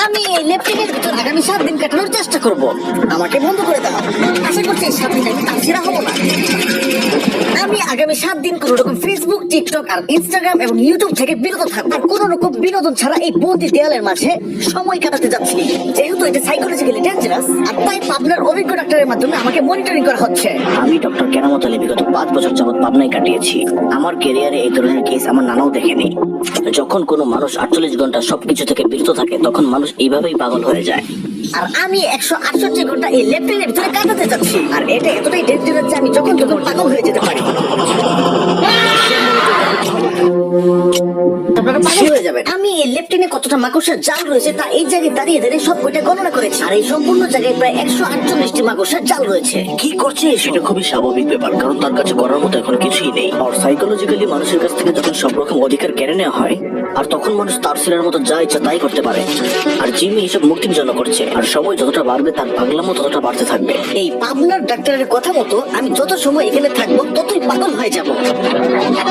আমি এই ল্যাপটপের ভিতর আগামী 7 দিন কাটানোর চেষ্টা করব। আমাকে বন্ধ করে দাও। আশা করছি এই 7 দিন আমি তাছাড়া হব না। আমি আগামী 7 দিন কোনো রকম ফেসবুক, টিকটক আর ইনস্টাগ্রাম এবং ইউটিউব থেকে বিরত থাকবো। আর কোনো রকম বিনোদন ছাড়া এই বন্দি দেয়ালের মাঝে সময় কাটাতে যাচ্ছি। যেহেতু এটা সাইকোলজিক্যালি ডেঞ্জারাস, আর তাই পাবনার অভিজ্ঞ ডাক্তারের মাধ্যমে আমাকে মনিটরিং করা হচ্ছে। আমি ডক্টর কেরামত আলী বিগত 5 বছর যাবত পাবনায় কাটিয়েছি। আমার ক্যারিয়ারে এই ধরনের কেস আমার নানাও দেখেনি। যখন কোনো মানুষ 48 ঘন্টা সবকিছু থেকে বিরত থাকে, তখন মানুষ এইভাবেই পাগল হয়ে যায়। আর আমি 168 ঘন্টা এই ল্যাপটপের ভিতরে কাটাতে যাচ্ছি। আর এটা এতটাই ডেঞ্জারাস যে আমি যখন তখন পাগল হয়ে যেতে পারি। আপনারা পাগল হয়ে যাবেন। আমি এই লেপটিনে কতটা মাকড়সার জাল রয়েছে তা এই জায়গায় দাঁড়িয়ে দাঁড়িয়ে সব কয়টা গণনা করেছি। আর এই সম্পূর্ণ জায়গায় প্রায় 148টি মাকড়সার জাল রয়েছে। কি করছে সেটা খুবই স্বাভাবিক ব্যাপার, কারণ তার কাছে করার মতো এখন কিছুই নেই। আর সাইকোলজিক্যালি মানুষের কাছ থেকে যখন সব রকম অধিকার কেড়ে নেওয়া হয়, আর তখন মানুষ তার ছেলের মতো যা ইচ্ছা তাই করতে পারে। আর জিমি এসব মুক্তির জন্য করছে। আর সময় যতটা বাড়বে তার পাগলামো ততটা বাড়তে থাকবে। এই পাবনার ডাক্তারের কথা মতো আমি যত সময় এখানে থাকবো ততই পাগল হয়ে যাব।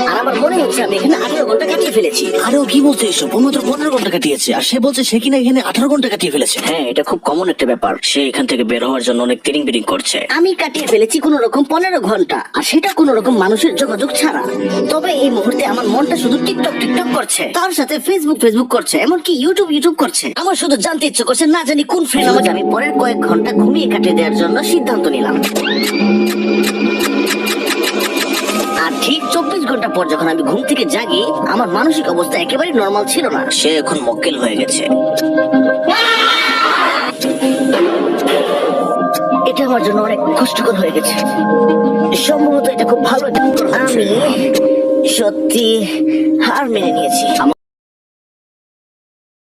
আর আমার মনে হচ্ছে আমি এখানে 18 ঘন্টা কাটিয়ে ফেলেছি। আরে ও কি বলছে এসব? ও মাত্র 15 ঘন্টা কাটিয়েছে, আর সে বলছে সে কিনা এখানে 18 ঘন্টা কাটিয়ে ফেলেছে। হ্যাঁ, এটা খুব কমন একটা ব্যাপার। সে এখান থেকে বের হওয়ার জন্য অনেক তিরিং বিরিং করছে। আমি কাটিয়ে ফেলেছি কোন রকম 15 ঘন্টা, আর সেটা কোন রকম মানুষের যোগাযোগ ছাড়া। তবে এই মুহূর্তে আমার মনটা শুধু টিকটক টিকটক করছে, তার সাথে ফেসবুক ফেসবুক করছে, এমনকি ইউটিউব ইউটিউব করছে। আমার শুধু জানতে ইচ্ছে করছে, না জানি কোন ফ্রেন্ড আমাকে। আমি পরের কয়েক ঘন্টা ঘুমিয়ে কাটিয়ে দেওয়ার জন্য সিদ্ধান্ত নিলাম। আর ঠিক 24 ঘন্টা পর যখন আমি ঘুম থেকে জাগি, আমার মানসিক অবস্থা একেবারে নরমাল ছিল না। সে এখন মক্কেল হয়ে গেছে। এটা আমার জন্য অনেক কষ্টকর হয়ে গেছে। সম্ভবত এটা খুব ভালো। আমি সত্যি হার মেনে নিয়েছি। আমার